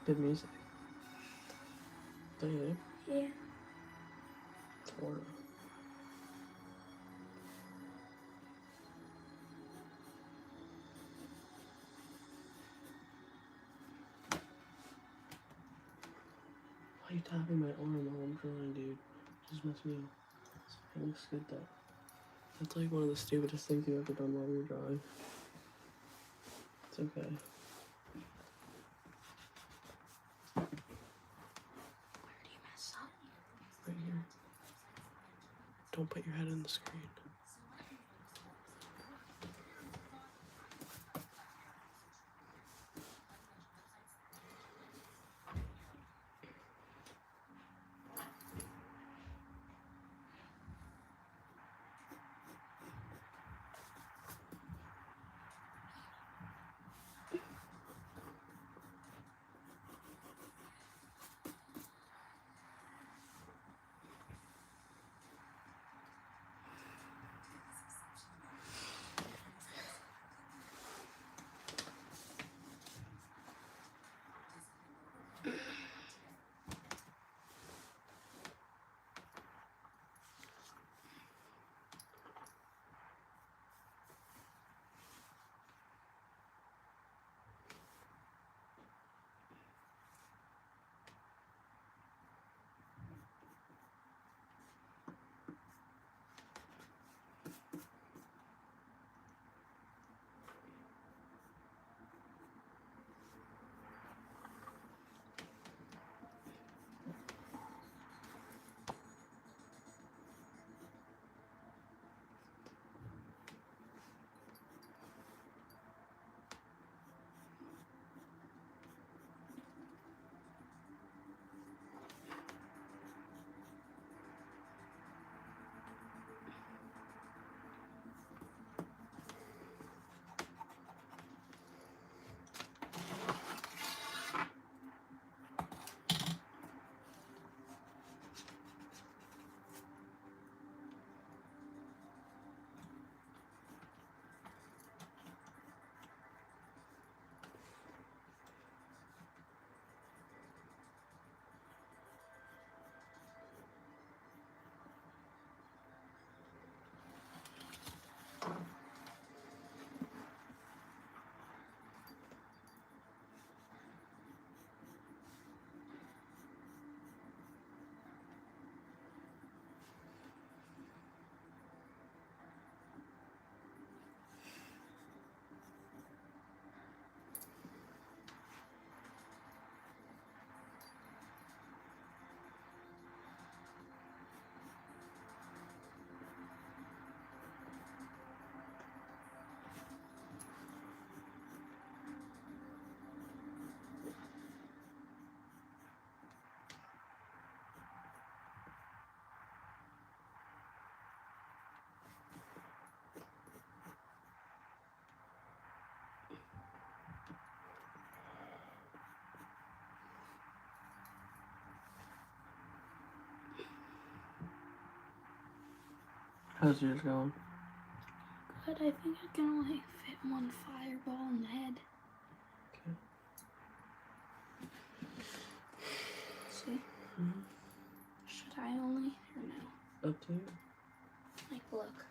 Good music. Don't you think? Yeah. Or why are you tapping my arm while I'm drawing, dude? Just mess me up. It looks good though. That's like one of the stupidest things you've ever done while you're drawing. It's okay. Where do you mess up? Right here. Don't put your head in the screen. How's yours going? Good. I think I can only fit one fireball in the head. Okay. See? Should I only or no? Up to you. Like, look.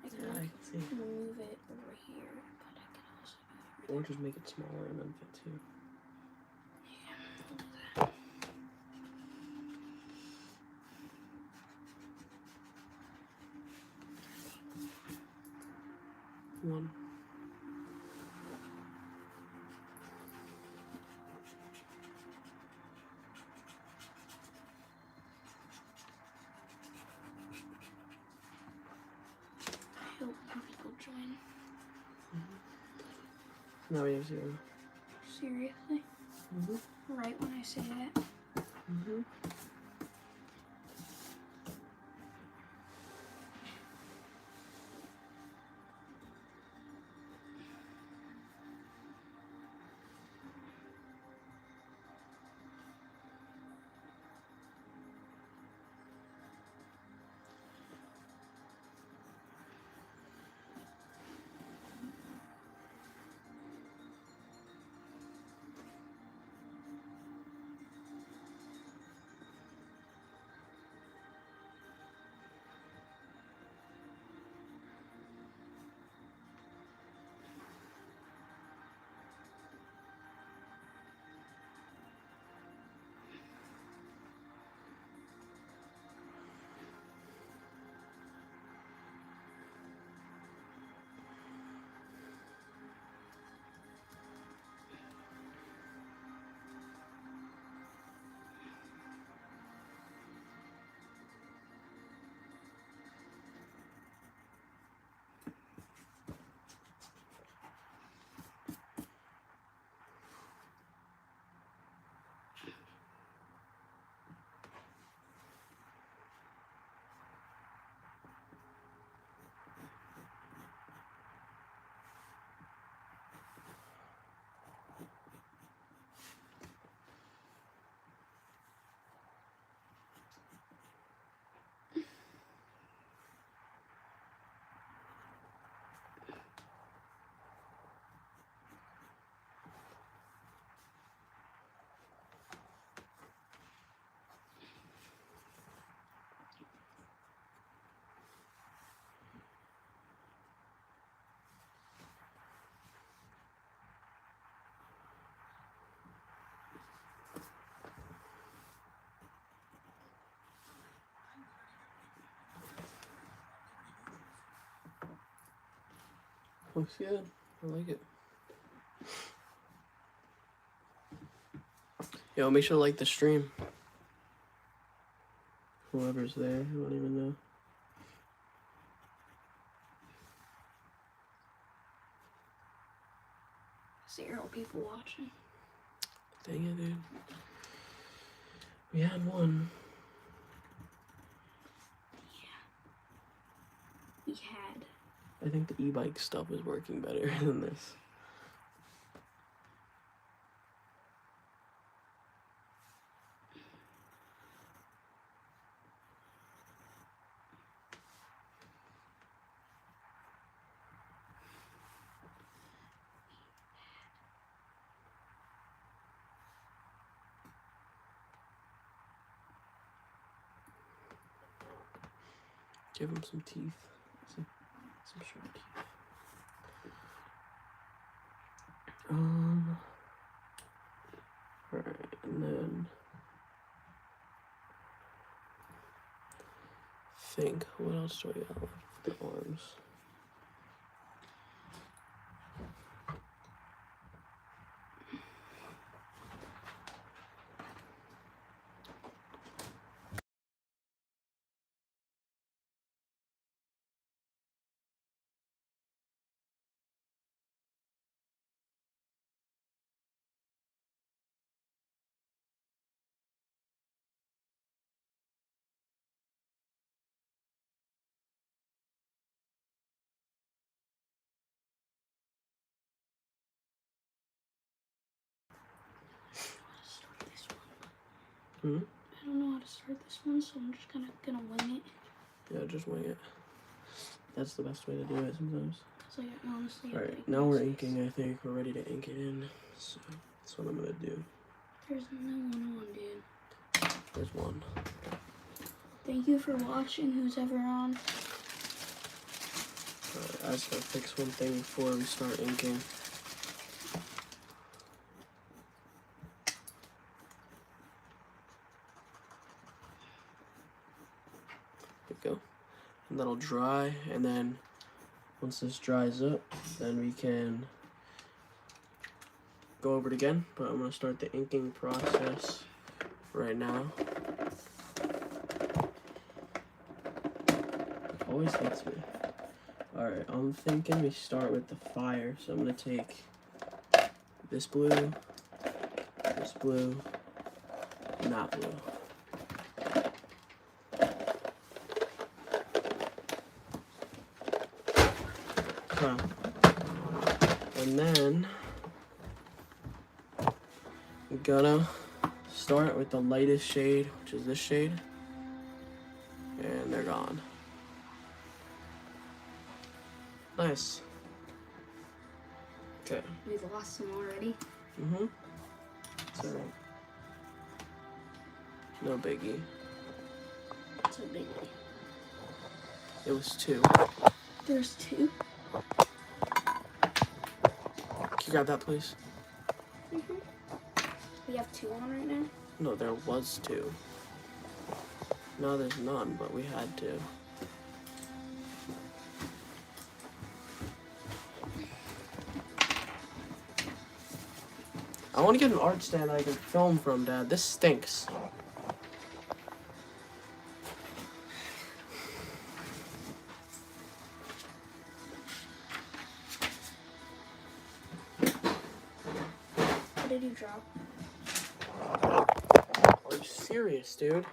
I can, Yeah, I like, can see. move it over here, but I can also do it. Or just make it smaller and then fit too. Yeah, I'll do that. One. I hope more people join. Now we have 0. Seriously? Right when I say that? Looks good. I like it. Yo, make sure to like the stream. Whoever's there, I don't even know. 0 people watching. Dang it, dude. We had one. We had. I think the e-bike stuff is working better than this. Give him some teeth. Some sharp teeth. Alright, and then think, what else do I got left with the arms? Hmm? I don't know how to start this one, so I'm just gonna wing it. Yeah, just wing it. That's the best way to do it sometimes. Cause I honestly. Alright, now we're inking, I think. We're ready to ink it in. So that's what I'm gonna do. There's no one on, dude. There's one. Thank you for watching, who's ever on. Alright, I just gotta fix one thing before we start inking. There we go. And that'll dry, and then once this dries up, then we can go over it again. But I'm gonna start the inking process right now. Always hits me. Alright, I'm thinking we start with the fire. So I'm gonna take this blue, and that blue. Okay. And then I'm gonna start with the lightest shade, which is this shade. And they're gone. Nice. Okay. We've lost some already. Mm-hmm. It's alright. No biggie. It's a big one. It was 2. There's 2. Can you grab that, please? We have 2 on right now. No, there was 2. No, there's none, but we had to. I want to get an art stand I can film from, Dad. This stinks. What did you drop? Are you serious, dude?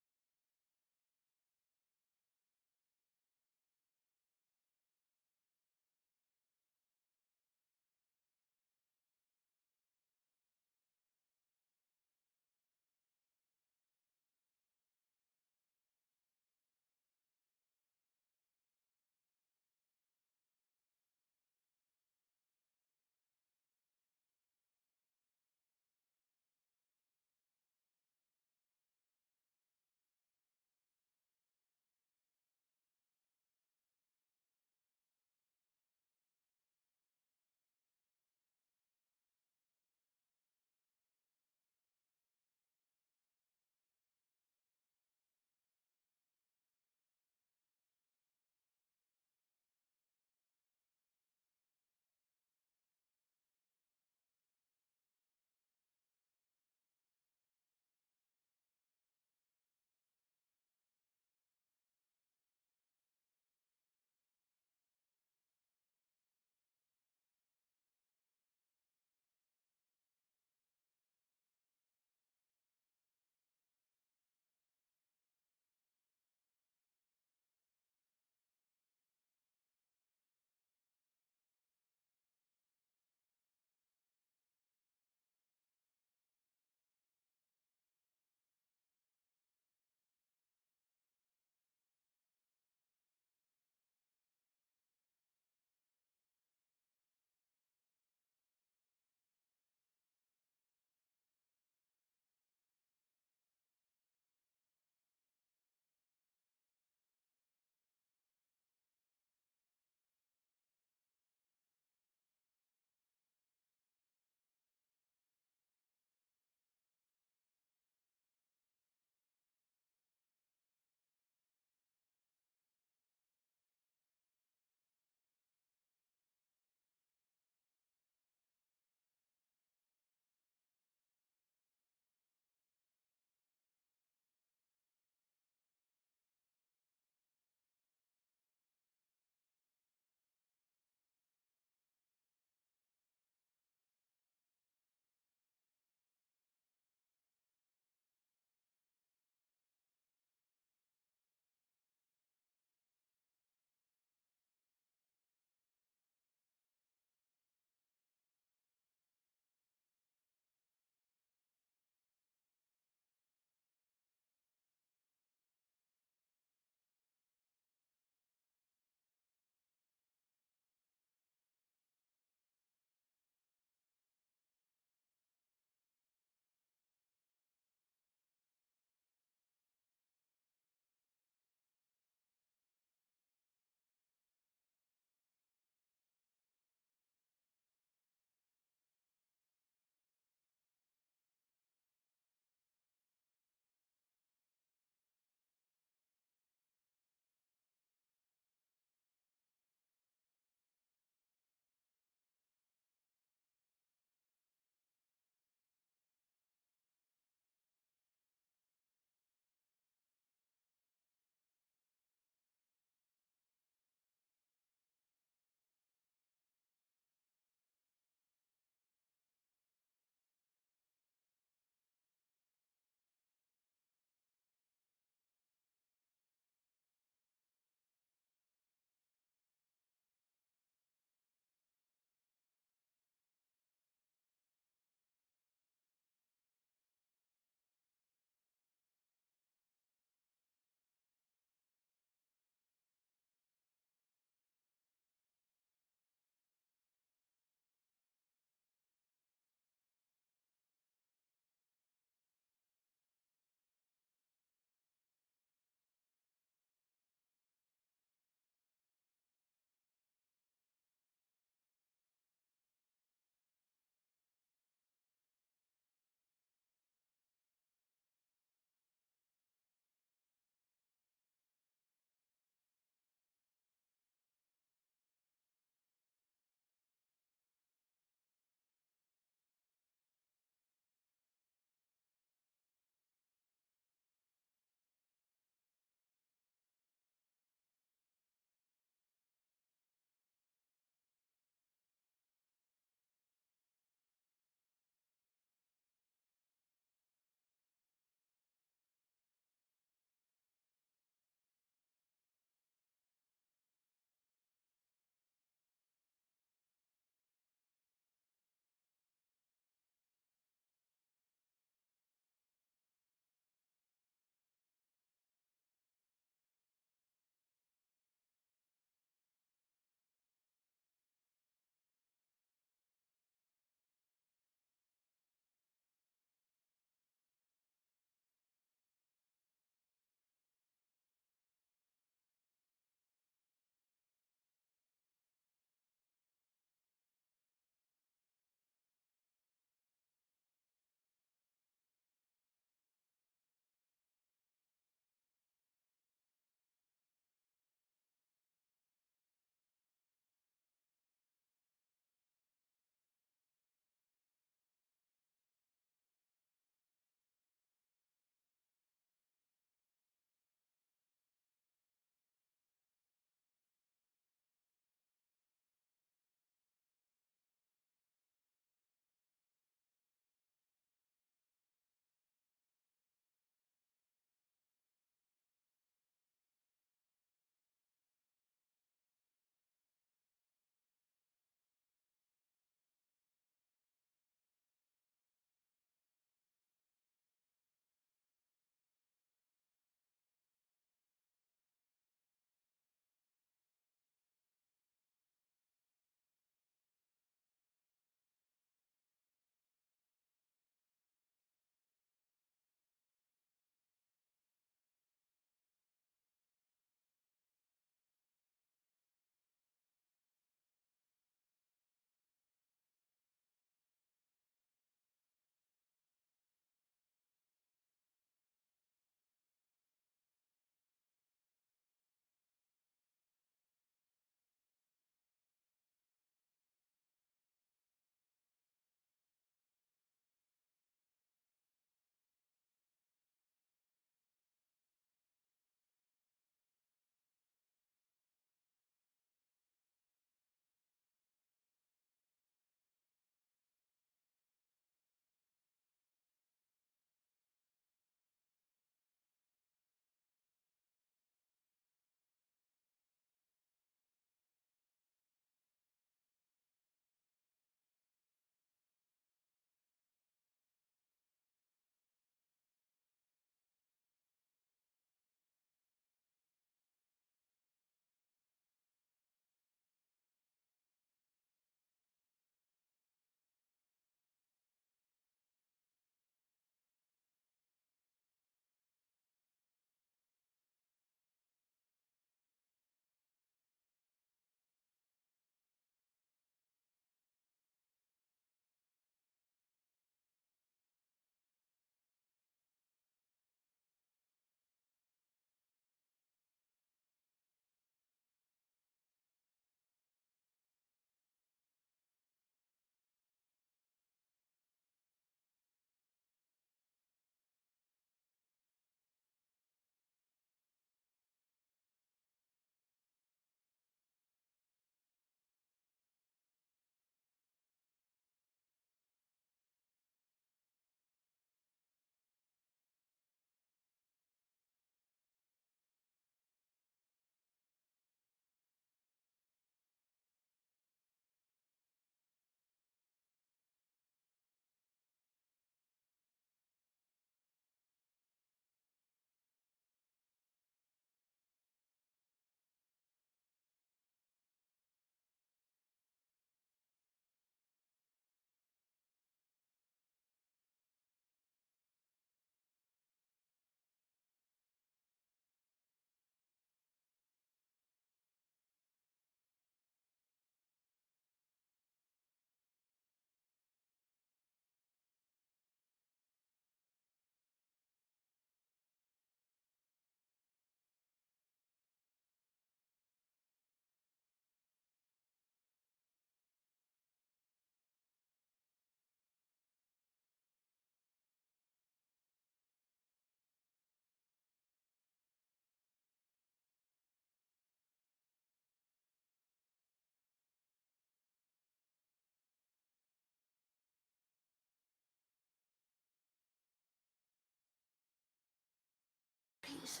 Peace.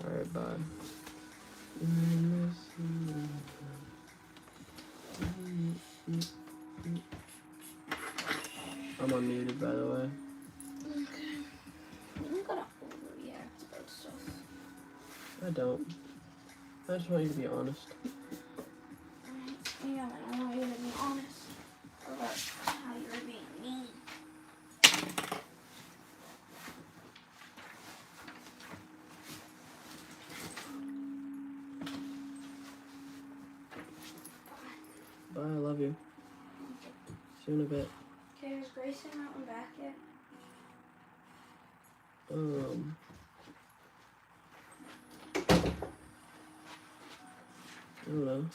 Alright, bye. I'm unmuted, by the way. Okay. You gotta overreact about stuff. I don't. I just want you to be honest. Yeah, I want you to be honest about how you're being mean. Bye, I love you. See you in a bit. Okay, is Grayson not back yet? I don't know.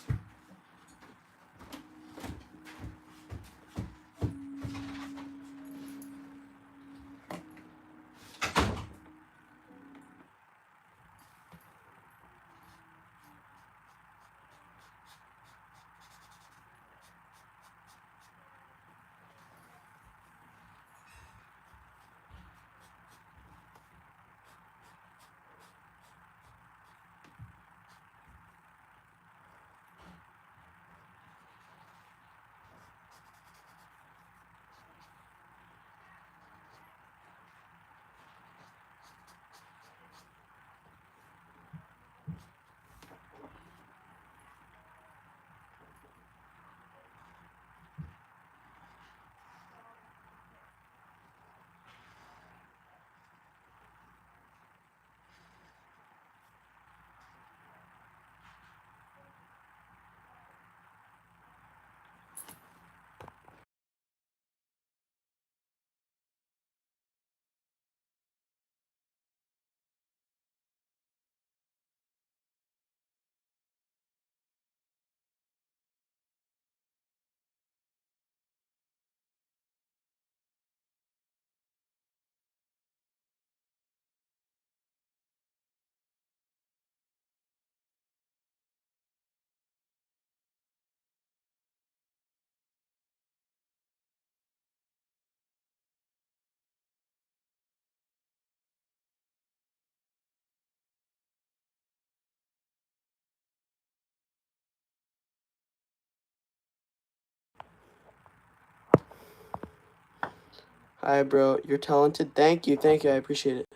Hi, bro. You're talented. Thank you. Thank you. I appreciate it.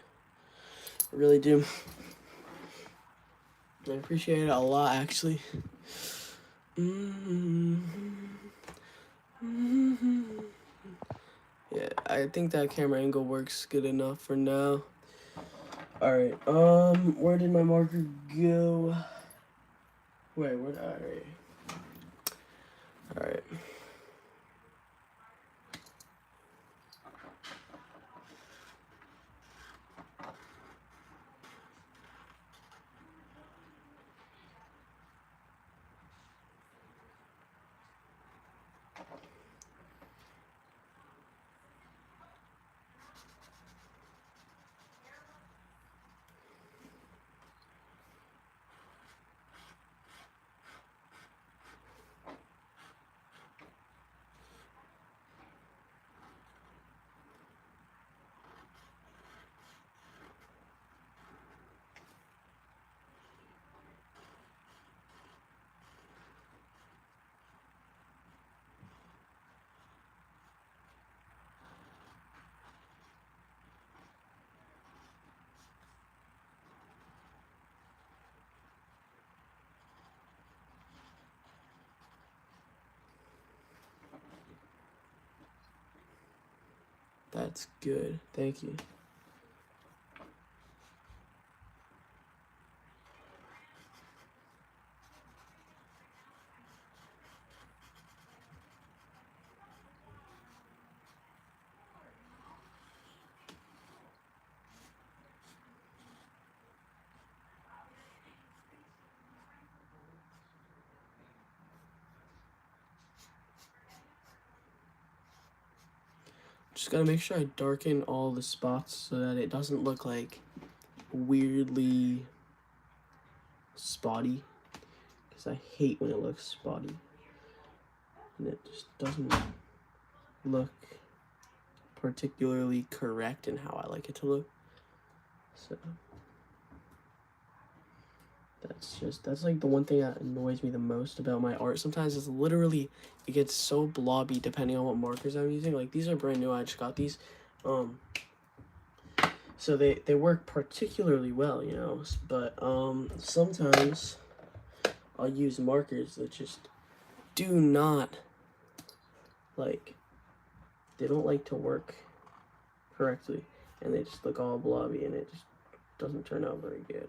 I really do. I appreciate it a lot, actually. Yeah, I think that camera angle works good enough for now. Alright, where did my marker go? Wait, alright. Alright. That's good. Thank you. Just gotta make sure I darken all the spots so that it doesn't look like weirdly spotty. Because I hate when it looks spotty. And it just doesn't look particularly correct in how I like it to look. So That's like the one thing that annoys me the most about my art. Sometimes it's literally, it gets so blobby depending on what markers I'm using. Like these are brand new, I just got these. So they work particularly well, you know, but sometimes I'll use markers that just do not, like, they don't like to work correctly, and they just look all blobby, and it just doesn't turn out very good.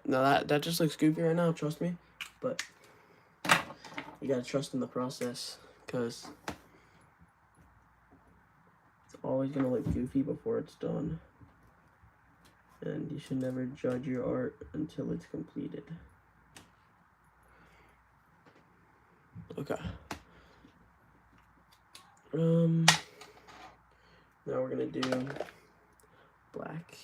Now that just looks goofy right now, trust me, but you gotta trust in the process, because it's always gonna look goofy before it's done, and you should never judge your art until it's completed. Okay. Now we're gonna do black.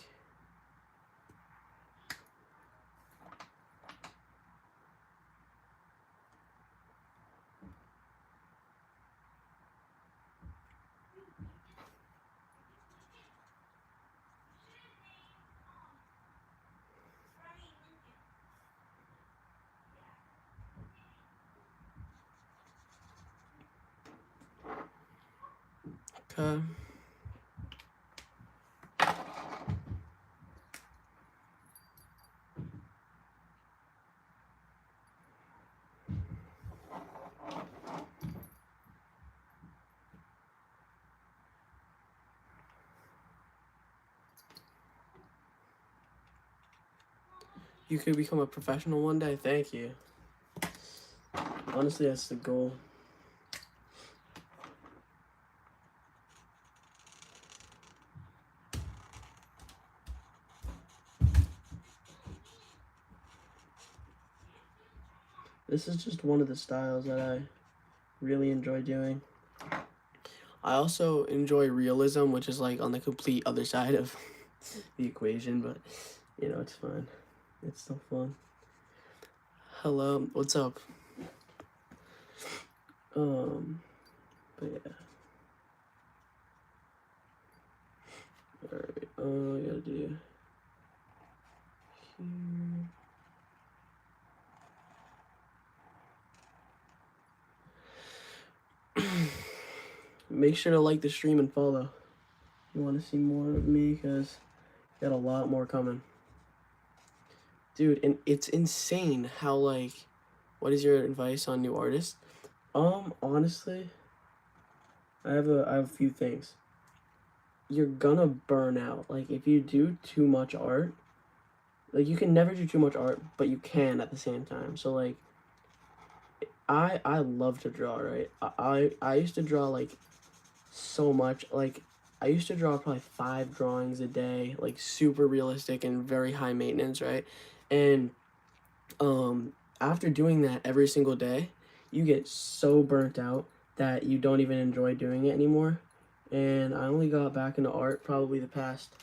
Okay. You could become a professional one day. Thank you. Honestly, that's the goal. This is just one of the styles that I really enjoy doing. I also enjoy realism, which is like on the complete other side of the equation, but you know, it's fun. It's still fun. Hello, what's up? But yeah. Alright, I gotta do here. Make sure to like the stream and follow. You want to see more of me, because got a lot more coming. Dude, and it's insane how, like, what is your advice on new artists? Honestly, I have a few things. You're gonna burn out. Like, if you do too much art, like, you can never do too much art, but you can at the same time. So, like, I love to draw, right? I used to draw, like, so much. Like, I used to draw probably 5 drawings a day, like, super realistic and very high maintenance, right? And, after doing that every single day, you get so burnt out that you don't even enjoy doing it anymore. And I only got back into art probably the past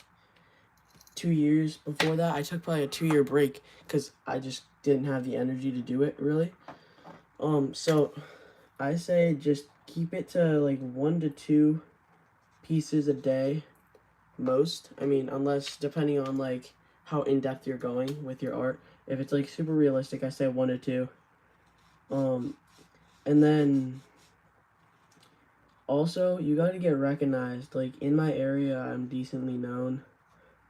2 years. Before that, I took probably a 2-year break because I just didn't have the energy to do it, really. So I say just keep it to like 1 to 2 pieces a day, most. I mean, unless, depending on like how in-depth you're going with your art. If it's like super realistic, I say 1 to 2. And then also, you got to get recognized. Like, in my area, I'm decently known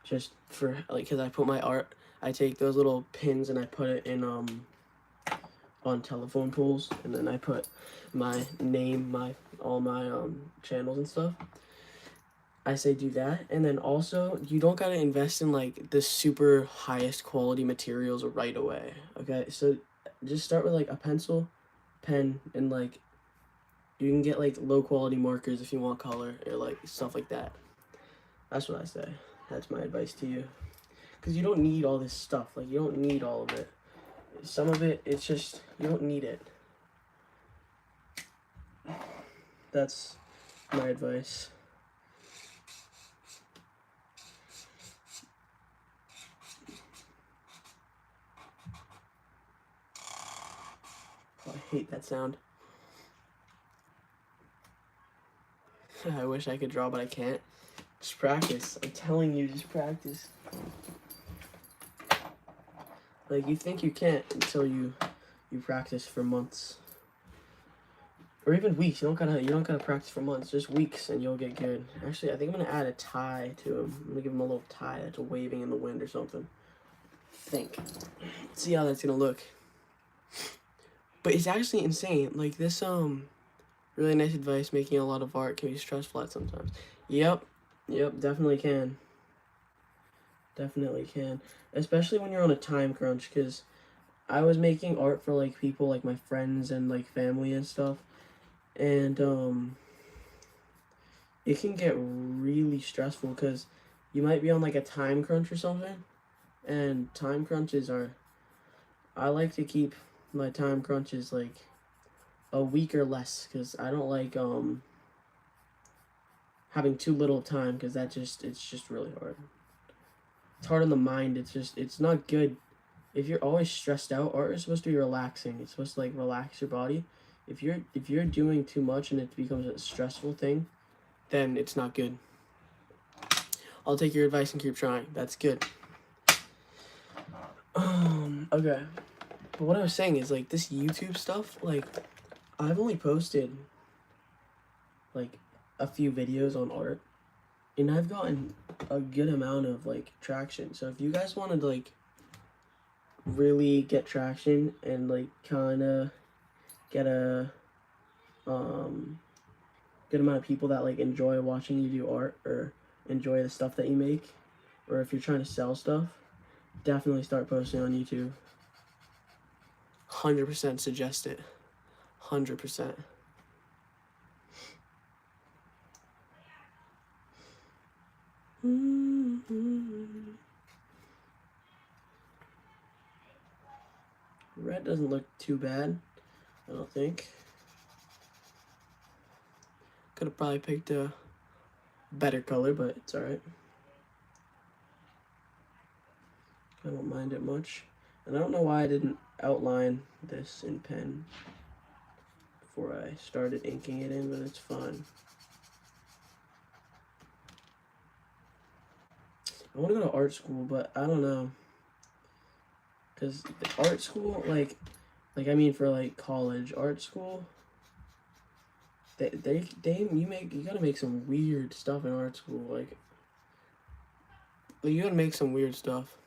just for, like, because I put my art, I take those little pins and I put it in, on telephone poles, and then I put my name, all my, channels and stuff. I say do that, and then also, you don't got to invest in, like, the super highest quality materials right away, okay? So, just start with, like, a pencil, pen, and, like, you can get, like, low-quality markers if you want color, or, like, stuff like that. That's what I say. That's my advice to you. Because you don't need all this stuff. Like, you don't need all of it. Some of it, it's just, you don't need it. That's my advice. I hate that sound. I wish I could draw, but I can't. Just practice. I'm telling you, just practice. Like, you think you can't until you practice for months. Or even weeks. You don't gotta practice for months. Just weeks and you'll get good. Actually, I think I'm gonna add a tie to him. I'm gonna give him a little tie that's waving in the wind or something. See how that's gonna look. But it's actually insane. Like this really nice advice, making a lot of art can be stressful at sometimes. Yep, definitely can. Definitely can. Especially when you're on a time crunch, because I was making art for like people like my friends and like family and stuff. And it can get really stressful because you might be on like a time crunch or something. And time crunches are, I like to keep my time crunches like a week or less because I don't like having too little time because it's just really hard. It's hard on the mind. It's not good. If you're always stressed out, art is supposed to be relaxing. It's supposed to like relax your body. If you're doing too much and it becomes a stressful thing, then it's not good. I'll take your advice and keep trying. That's good. Okay. But what I was saying is like this YouTube stuff, like I've only posted like a few videos on art and I've gotten a good amount of like traction. So if you guys wanted to like really get traction and like kind of get a good amount of people that like enjoy watching you do art or enjoy the stuff that you make, or if you're trying to sell stuff, definitely start posting on YouTube. 100% suggest it. 100%. Red doesn't look too bad, I don't think. Could have probably picked a better color, but it's alright. I don't mind it much. And I don't know why I didn't outline this in pen before I started inking it in, but it's fine. I want to go to art school, but I don't know. Because art school, like I mean for like college, art school, you gotta make some weird stuff in art school, like you gotta make some weird stuff.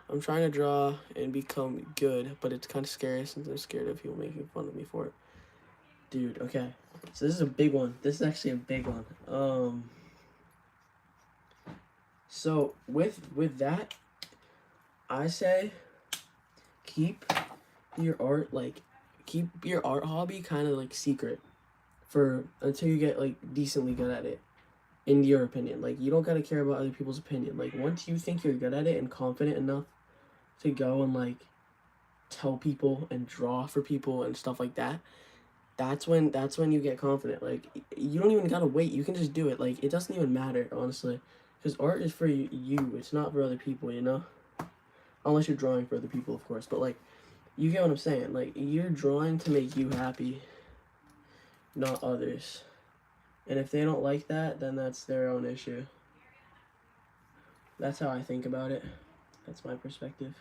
I'm trying to draw and become good, but it's kind of scary since I'm scared of people making fun of me for it. Dude, okay. So this is a big one. This is actually a big one. So with that, I say keep your art hobby kind of like secret for until you get like decently good at it, in your opinion. Like you don't gotta care about other people's opinion. Like once you think you're good at it and confident enough to go and like tell people and draw for people and stuff like that, that's when you get confident. Like you don't even gotta wait, you can just do it. Like it doesn't even matter, honestly, because art is for you, it's not for other people, you know, unless you're drawing for other people, of course. But like, you get what I'm saying. Like you're drawing to make you happy, not others. And if they don't like that, then that's their own issue. That's how I think about it. That's my perspective.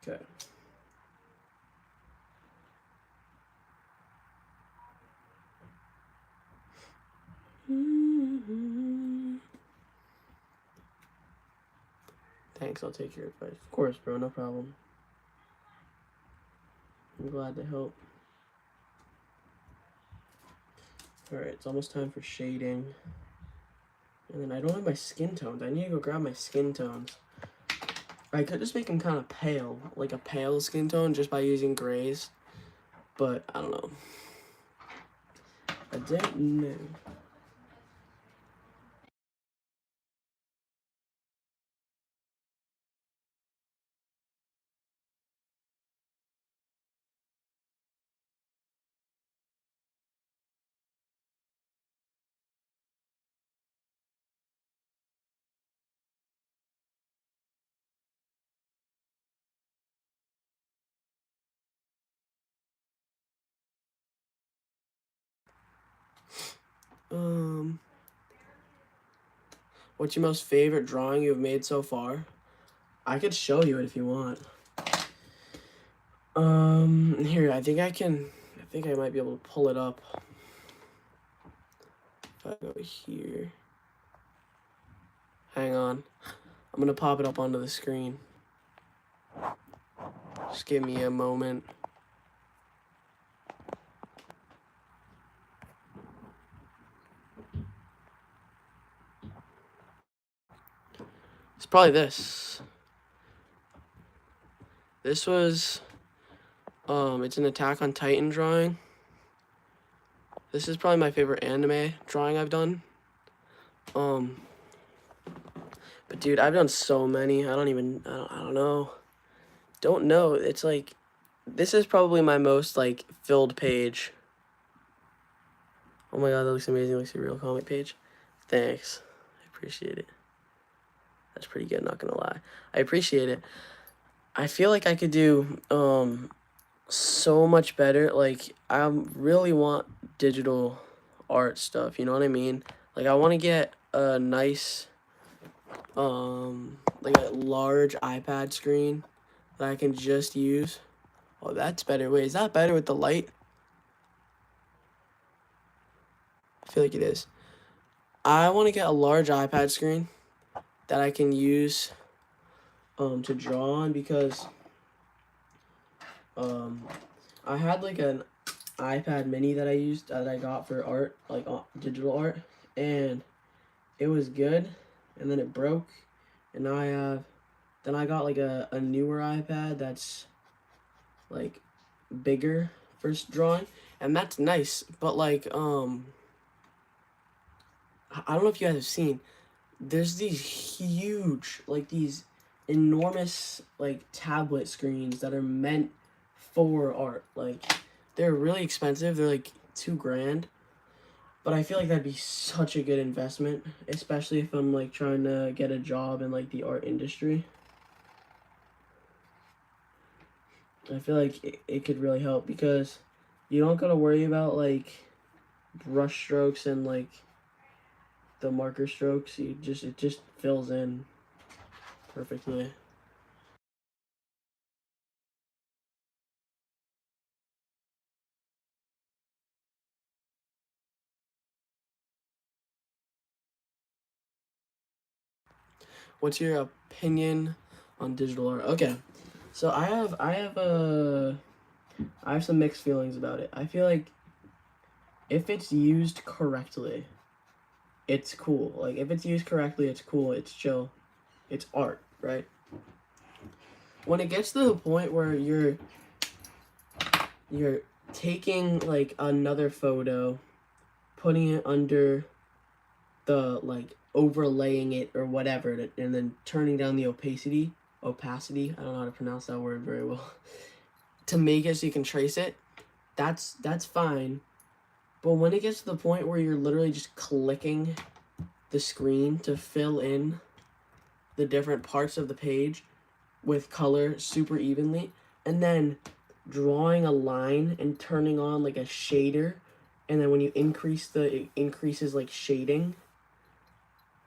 Okay. Thanks, I'll take your advice. Of course, bro, no problem. I'm glad to help. Alright, it's almost time for shading. And then I don't have my skin tones. I need to go grab my skin tones. I could just make them kind of pale, like a pale skin tone just by using grays. But I don't know. I don't know. What's your most favorite drawing you've made so far? I could show you it if you want. Here, I think I might be able to pull it up. If I go here. Hang on. I'm gonna pop it up onto the screen. Just give me a moment. It's probably this. This was, it's an Attack on Titan drawing. This is probably my favorite anime drawing I've done. But dude, I've done so many. I don't know. Don't know. It's like, this is probably my most like filled page. Oh my god, that looks amazing. It looks like a real comic page. Thanks. I appreciate it. That's pretty good, not gonna lie. I appreciate it. I feel like I could do so much better. Like, I really want digital art stuff, you know what I mean? Like, I want to get a nice like a large iPad screen that I can just use. Oh, that's better. Wait, is that better with the light? I feel like it is. I want to get a large iPad screen that I can use to draw on, because I had like an iPad mini that I got for art, like digital art, and it was good, and then it broke, and now I got like a newer iPad that's like bigger for drawing, and that's nice, but like I don't know if you guys have seen, there's these huge, like these enormous like tablet screens that are meant for art. Like, they're really expensive. They're like $2,000. But I feel like that'd be such a good investment, especially if I'm like trying to get a job in like the art industry. I feel like it could really help, because you don't gotta worry about like brush strokes and like the marker strokes. It just fills in perfectly. What's your opinion on digital art? Okay, so I have some mixed feelings about it. I feel like if it's used correctly, it's cool. Like, if it's used correctly, it's cool. It's chill. It's art, right? When it gets to the point where you're taking like another photo, putting it under the like overlaying it or whatever, and then turning down the opacity, I don't know how to pronounce that word very well, to make it so you can trace it, that's fine. But when it gets to the point where you're literally just clicking the screen to fill in the different parts of the page with color super evenly, and then drawing a line and turning on like a shader, and then when you increase it increases like shading,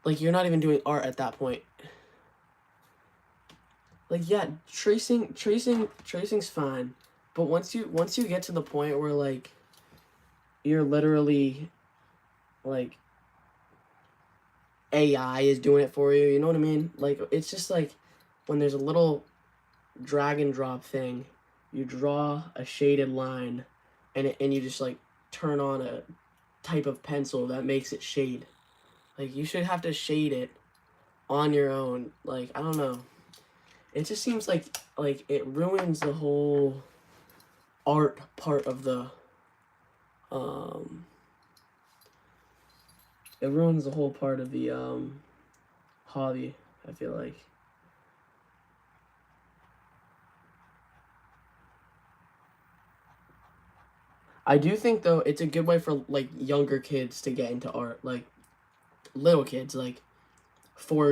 like, you're not even doing art at that point. Like, yeah, tracing's fine, but once you get to the point where like you're literally like AI is doing it for you, you know what I mean? Like, it's just like when there's a little drag and drop thing, you draw a shaded line, and you just like turn on a type of pencil that makes it shade. Like, you should have to shade it on your own. Like, I don't know. It just seems like it ruins the whole art part of the it ruins the whole part of the hobby, I feel like. I do think though it's a good way for like younger kids to get into art, like little kids, like 4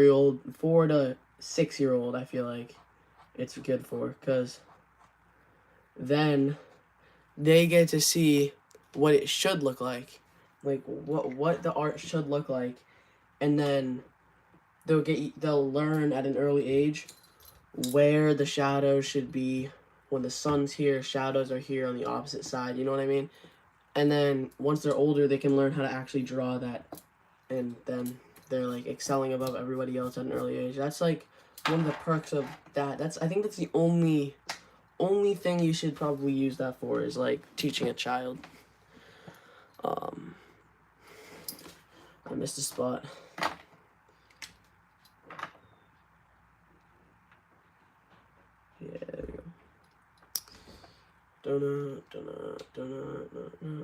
to 6-year-old. I feel like it's good for, because then they get to see what it should look like, like what the art should look like, and then they'll learn at an early age where the shadows should be. When the sun's here, shadows are here on the opposite side. You know what I mean? And then once they're older, they can learn how to actually draw that, and then they're like excelling above everybody else at an early age. That's like one of the perks of that. I think that's the only thing you should probably use that for, is like teaching a child. I missed a spot. Yeah, there we go. Dunna, dunna, dunna, dunna, dunna.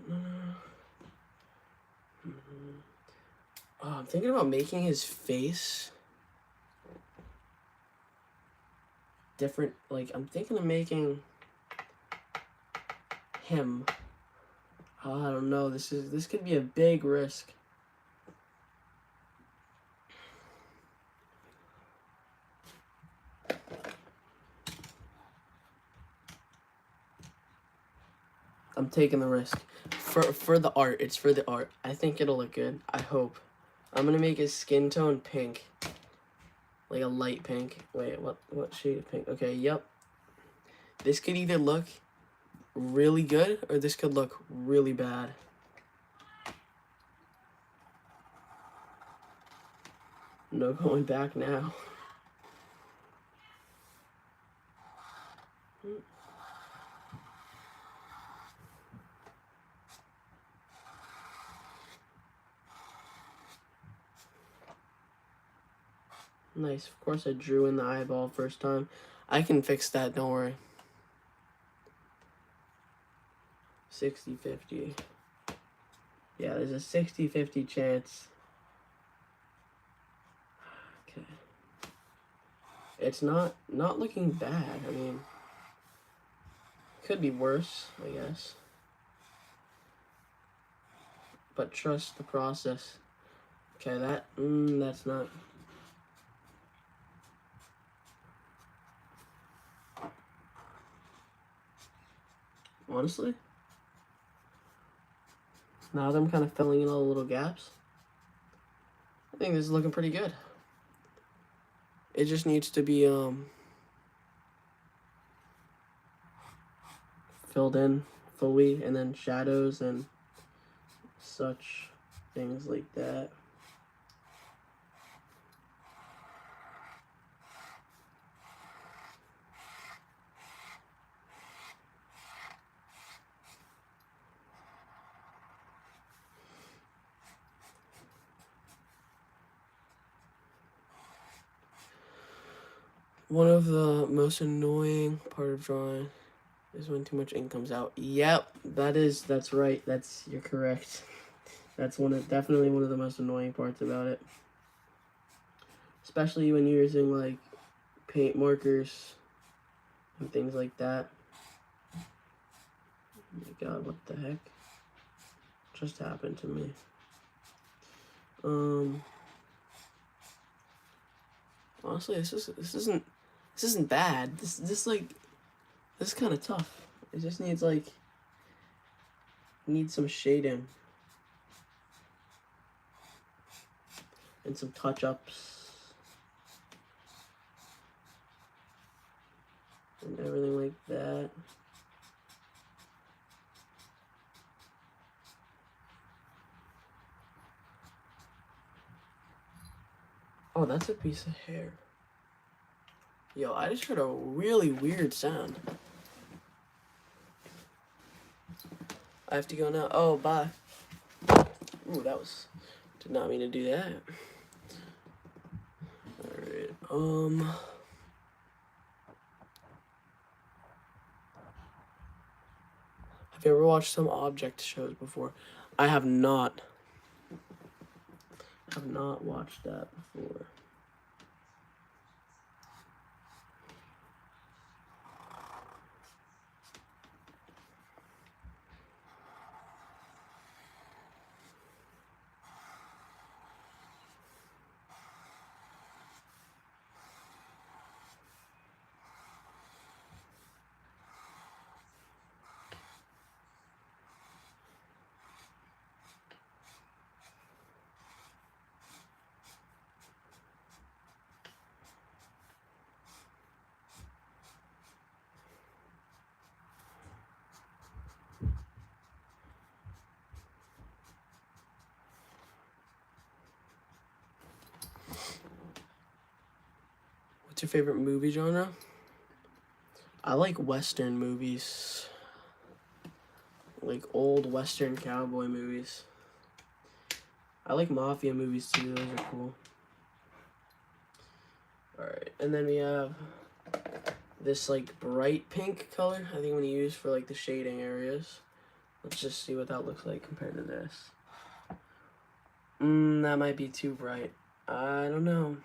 Oh, I'm thinking about making his face different. Like, I'm thinking of making him. Oh, I don't know. This could be a big risk. I'm taking the risk for the art. It's for the art. I think it'll look good. I hope. I'm gonna make his skin tone pink, like a light pink. Wait, what shade of pink? Okay, yep. This could either look really good or this could look really bad. No going back now. Nice. Of course I drew in the eyeball first time. I can fix that, don't worry. 60-50. Yeah, there's a 60-50 chance. Okay. It's not looking bad. I mean, could be worse, I guess. But trust the process. Okay, that's not. Honestly, now that I'm kind of filling in all the little gaps, I think this is looking pretty good. It just needs to be filled in fully, and then shadows and such things like that. One of the most annoying part of drawing is when too much ink comes out. Yep, that's right. You're correct. That's definitely one of the most annoying parts about it. Especially when you're using like paint markers and things like that. Oh my god, what the heck just happened to me? Honestly, this isn't bad. This is kind of tough. It just needs some shading and some touch-ups and everything like that. Oh, that's a piece of hair. Yo, I just heard a really weird sound. I have to go now. Oh, bye. Ooh, did not mean to do that. Alright, have you ever watched some object shows before? I have not. I've not watched that before. What's your favorite movie genre? I like Western movies. Like old Western cowboy movies. I like mafia movies too, those are cool. Alright, and then we have this like bright pink color. I think I'm gonna use for like the shading areas. Let's just see what that looks like compared to this. That might be too bright. I don't know.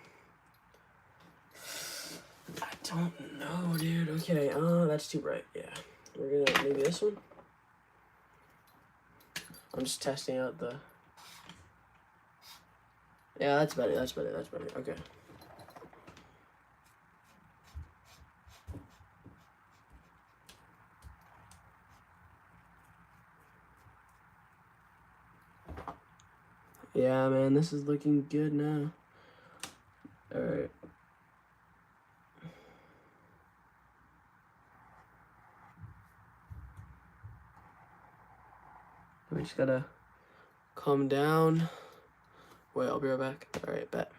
I don't know, dude. Okay, that's too bright. Yeah. We're gonna maybe this one. I'm just testing out the. Yeah, that's better. That's better. That's better. Okay. Yeah, man, this is looking good now. Alright. We just gotta calm down. Wait, I'll be right back. Alright, bet.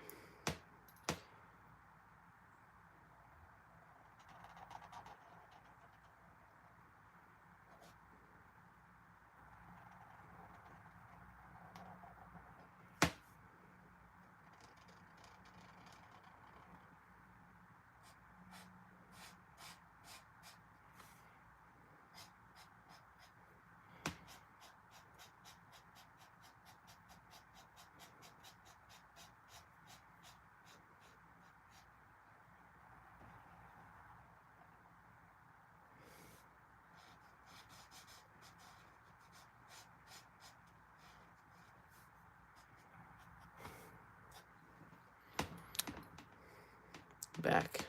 Back.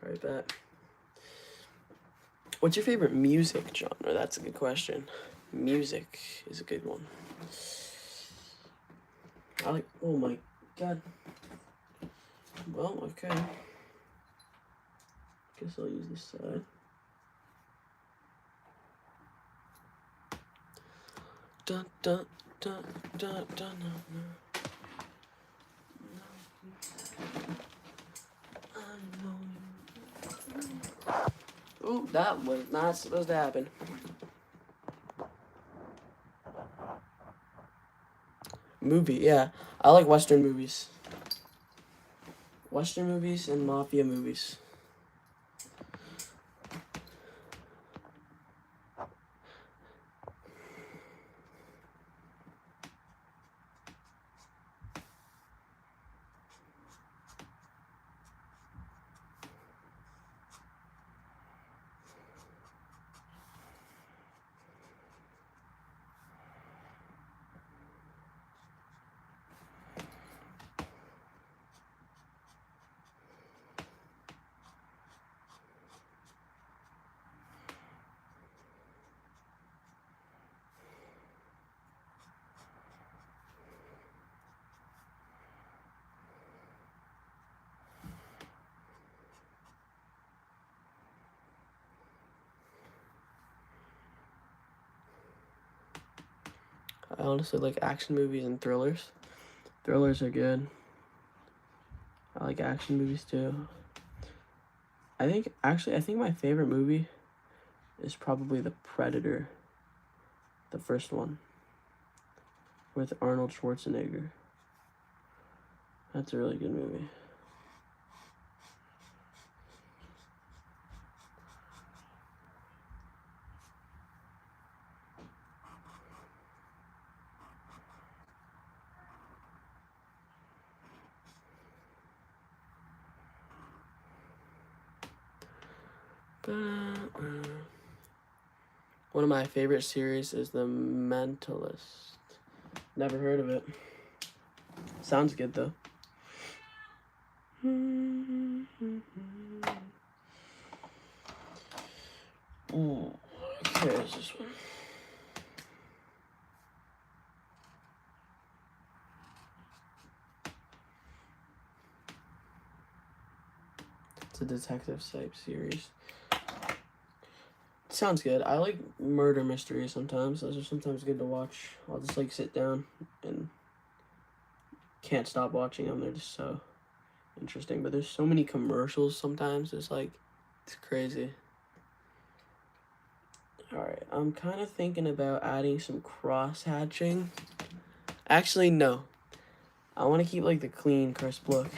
Alright, bet. What's your favorite music genre? That's a good question. Music is a good one. I like. Oh my god. Well, okay. Guess I'll use this side. Dun dun dun dun dun dun. Oh, that was not supposed to happen. Movie, yeah. I like Western movies. Western movies and mafia movies. I honestly like action movies and thrillers. Thrillers are good. I like action movies too. I think my favorite movie is probably The Predator. The first one. With Arnold Schwarzenegger. That's a really good movie. One of my favorite series is The Mentalist. Never heard of it. Sounds good though. Ooh, okay, is this one? It's a detective type series. Sounds good. I like murder mysteries sometimes. Those are sometimes good to watch. I'll just like sit down and can't stop watching them. They're just so interesting. But there's so many commercials sometimes. It's like, it's crazy. Alright, I'm kind of thinking about adding some cross hatching. Actually, no. I want to keep like the clean, crisp look.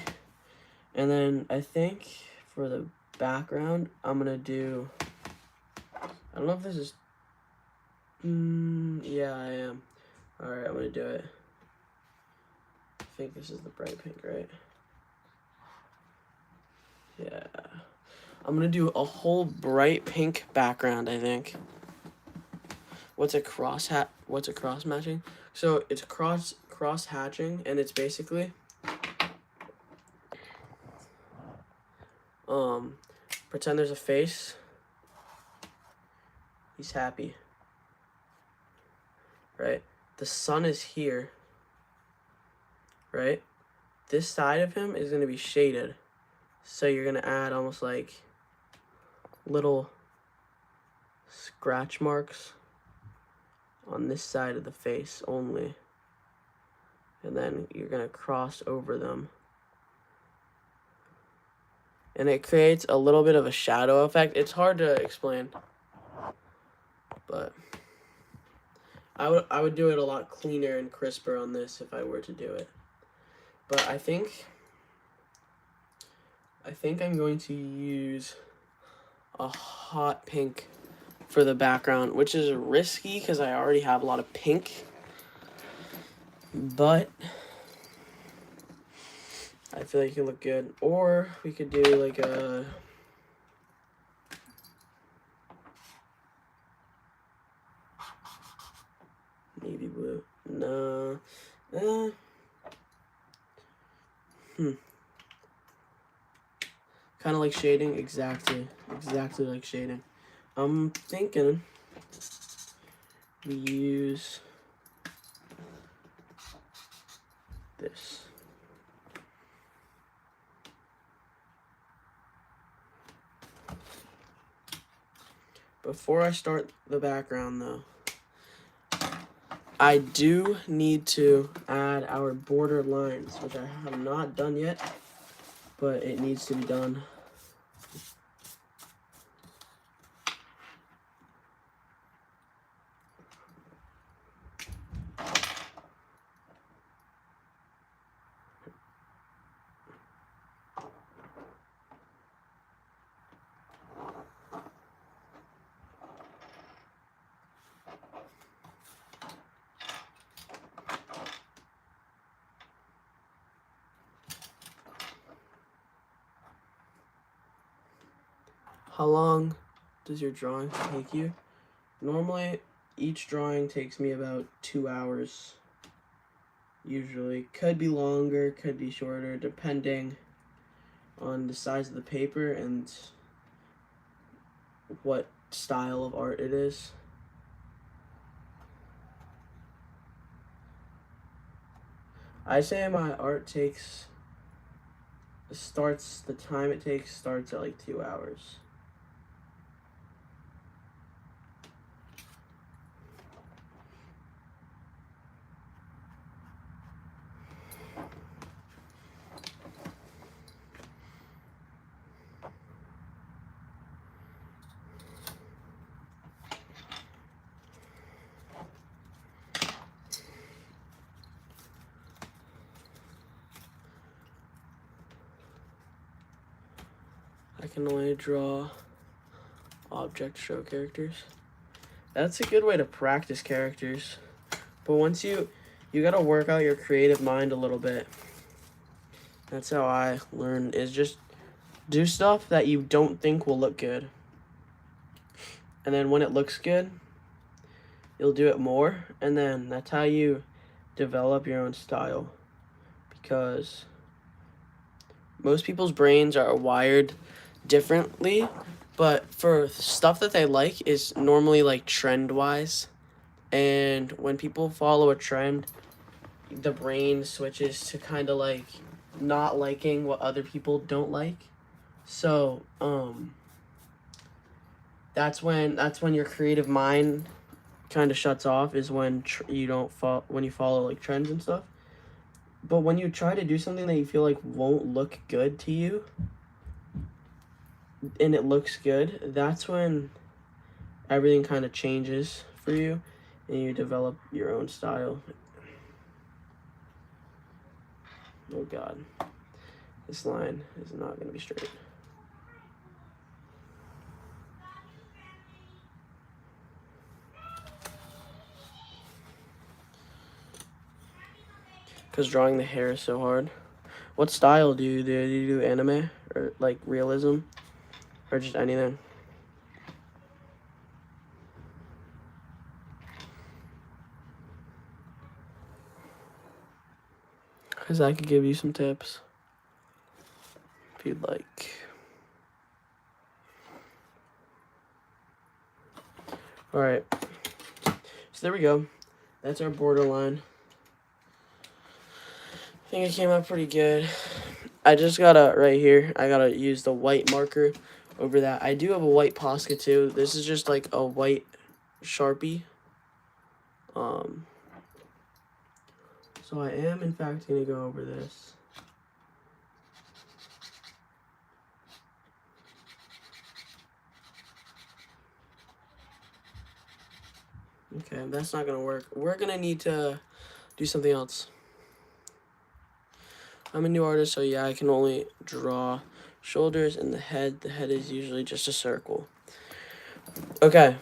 And then I think for the background, I'm going to do... I don't know if this is... yeah, I am. Alright, I'm going to do it. I think this is the bright pink, right? Yeah. I'm going to do a whole bright pink background, I think. What's a cross matching? So it's cross hatching, and it's basically pretend there's a face. He's happy. Right? The sun is here. Right? This side of him is going to be shaded. So you're going to add almost like little scratch marks on this side of the face only. And then you're going to cross over them. And it creates a little bit of a shadow effect. It's hard to explain. But I would do it a lot cleaner and crisper on this if I were to do it. But I think I'm going to use a hot pink for the background, which is risky because I already have a lot of pink. But I feel like it look good. Or we could do like a... navy blue. No. Kind of like shading. Exactly like shading. I'm thinking we use this. Before I start the background though, I do need to add our border lines, which I have not done yet, but it needs to be done. How long does your drawing take you? Normally, each drawing takes me about 2 hours. Usually. Could be longer, could be shorter, depending on the size of the paper and what style of art it is. I say my art the time it takes starts at like 2 hours. I can only draw object show characters. That's a good way to practice characters. But once you gotta work out your creative mind a little bit. That's how I learn, is just do stuff that you don't think will look good. And then when it looks good, you'll do it more. And then that's how you develop your own style. Because most people's brains are wired differently, but for stuff that they like is normally like trend wise, and when people follow a trend, the brain switches to kind of like not liking what other people don't like. So that's when your creative mind kind of shuts off, is when you follow like trends and stuff. But when you try to do something that you feel like won't look good to you, and it looks good, that's when everything kind of changes for you, and you develop your own style. Oh God, this line is not going to be straight. Because drawing the hair is so hard. What style do you do? Do you do anime or like realism or just anything? Because I could give you some tips if you'd like. All right. So there we go. That's our borderline. I think it came out pretty good. I just gotta, right here, I gotta use the white marker over that. I do have a white Posca too. This is just like a white Sharpie. So I am in fact gonna go over this. Okay, that's not gonna work. We're gonna need to do something else. I'm a new artist, so yeah, I can only draw shoulders and the head. The head is usually just a circle. Okay,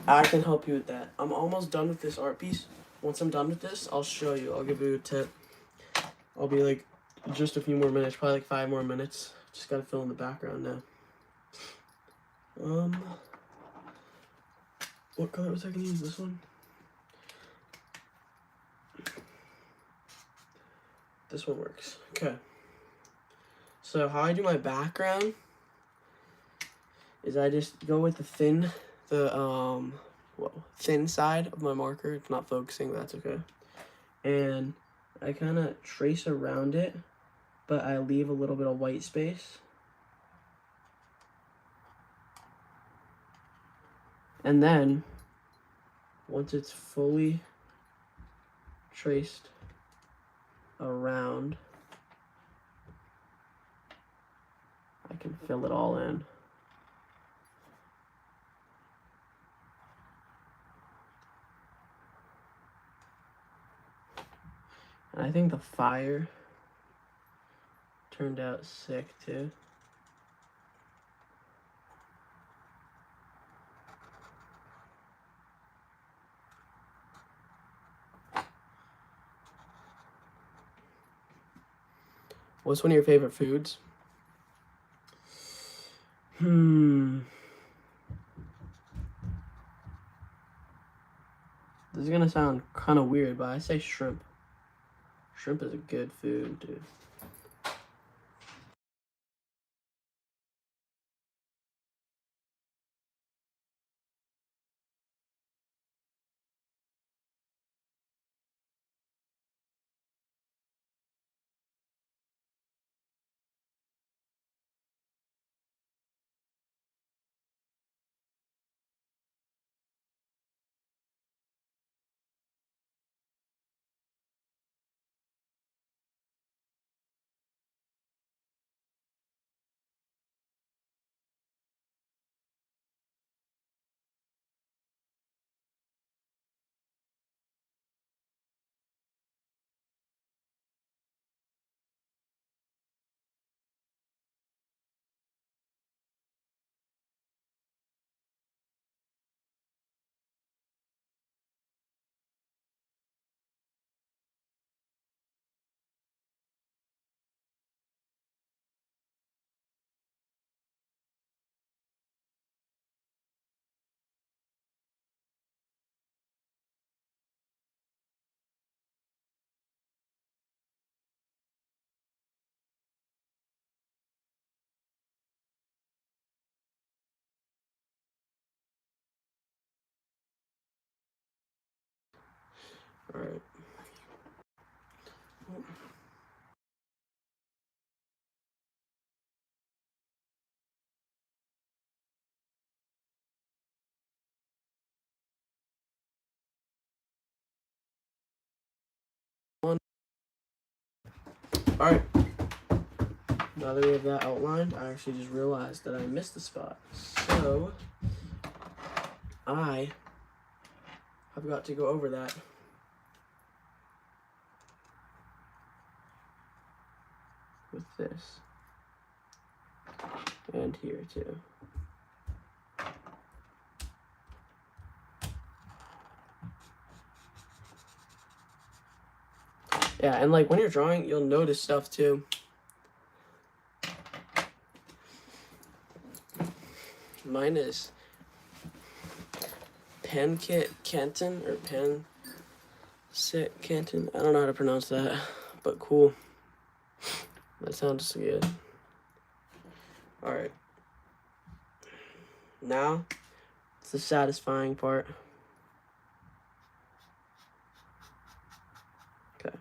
I can help you with that. I'm almost done with this art piece. Once I'm done with this, I'll show you. I'll give you a tip. I'll be like just a few more minutes, probably like 5 more minutes. Just gotta fill in the background now. What color was I gonna use? This one? This one works. Okay. So how I do my background is I just go with the thin side of my marker. It's not focusing, but that's okay. And I kind of trace around it, but I leave a little bit of white space. And then, once it's fully traced around, I can fill it all in. And I think the fire turned out sick too. What's one of your favorite foods? This is gonna sound kind of weird, but I say shrimp. Shrimp is a good food, dude. All right. One. Alright. Now that we have that outlined, I actually just realized that I missed the spot. So, I have got to go over that. With this. And here too. Yeah, and like when you're drawing, you'll notice stuff too. Mine is Pankit Canton or Pansit Canton. I don't know how to pronounce that, but cool. That sounds good. Alright. Now, it's the satisfying part. Okay.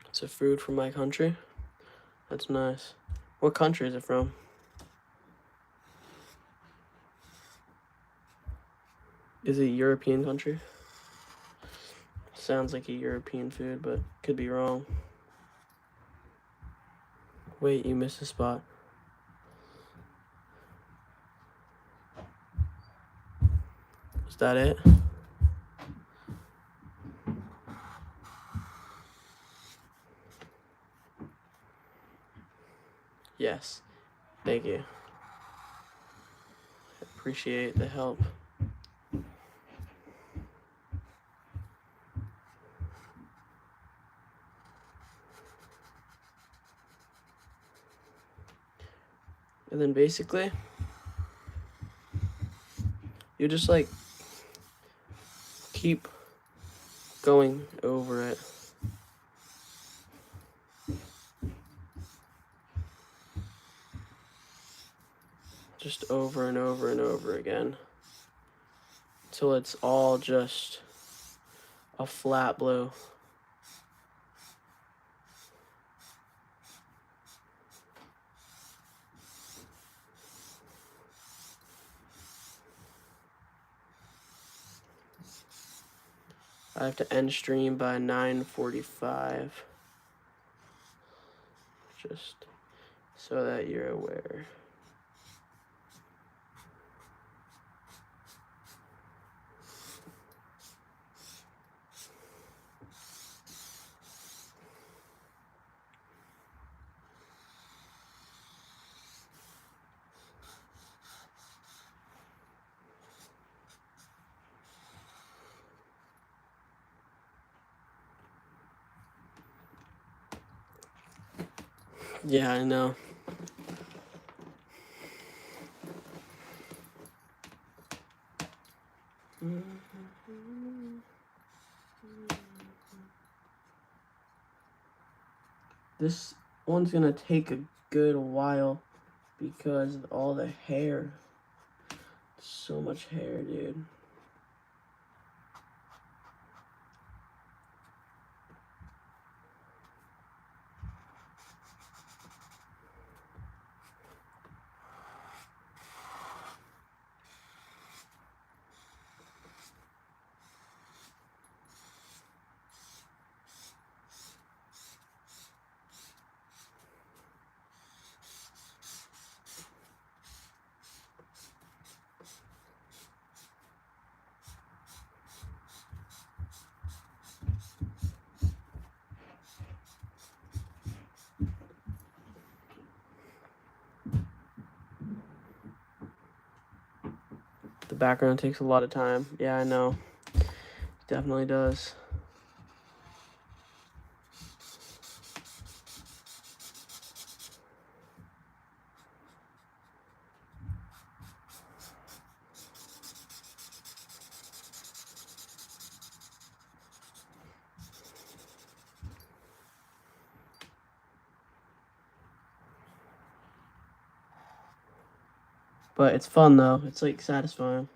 It's a food from my country. That's nice. What country is it from? Is it a European country? Sounds like a European food, but could be wrong. Wait, you missed a spot. Is that it? Yes. Thank you. I appreciate the help. And then basically, you just like keep going over it. Just over and over and over again. Until it's all just a flat blue. I have to end stream by 9:45. Just so that you're aware. Yeah, I know. This one's gonna take a good while because of all the hair. So much hair, dude. The background takes a lot of time. Yeah, I know. It definitely does. But it's fun though. It's like satisfying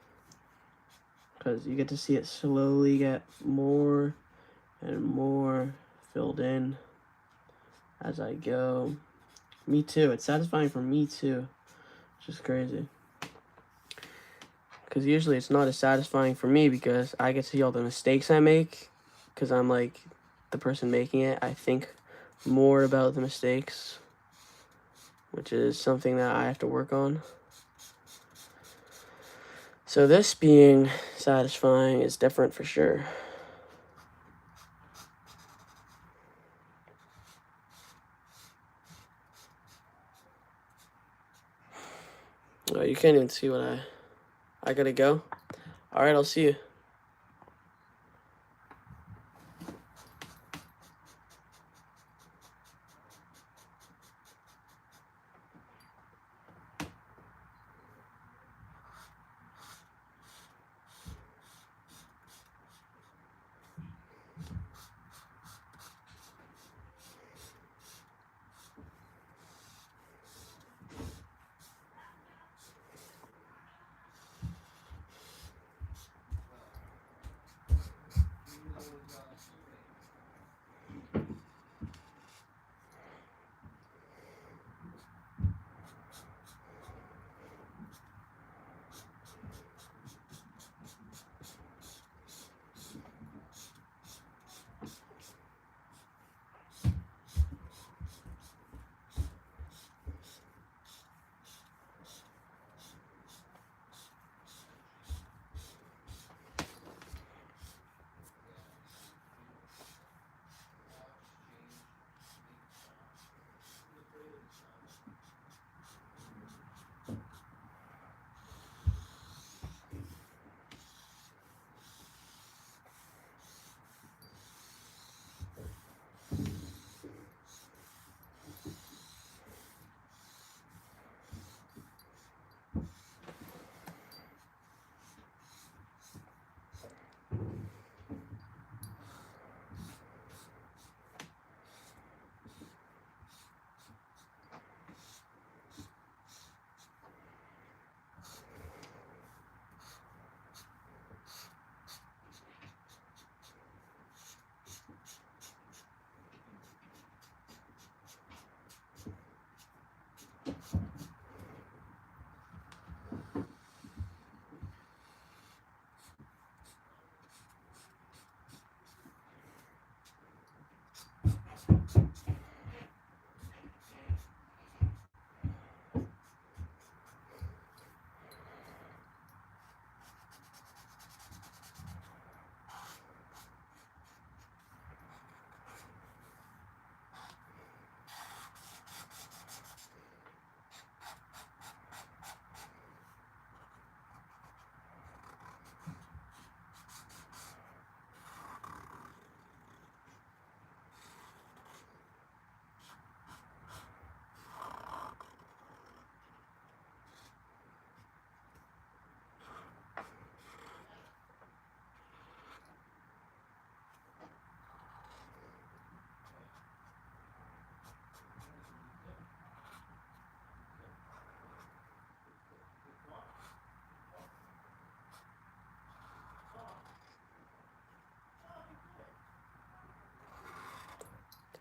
because you get to see it slowly get more and more filled in as I go. Me too. It's satisfying for me too. It's just crazy. Because usually it's not as satisfying for me because I get to see all the mistakes I make because I'm like the person making it. I think more about the mistakes, which is something that I have to work on. So this being satisfying is different for sure. Oh, you can't even see what I gotta go. All right, I'll see you.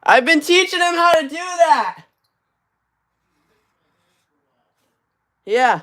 I've been teaching him how to do that. Yeah.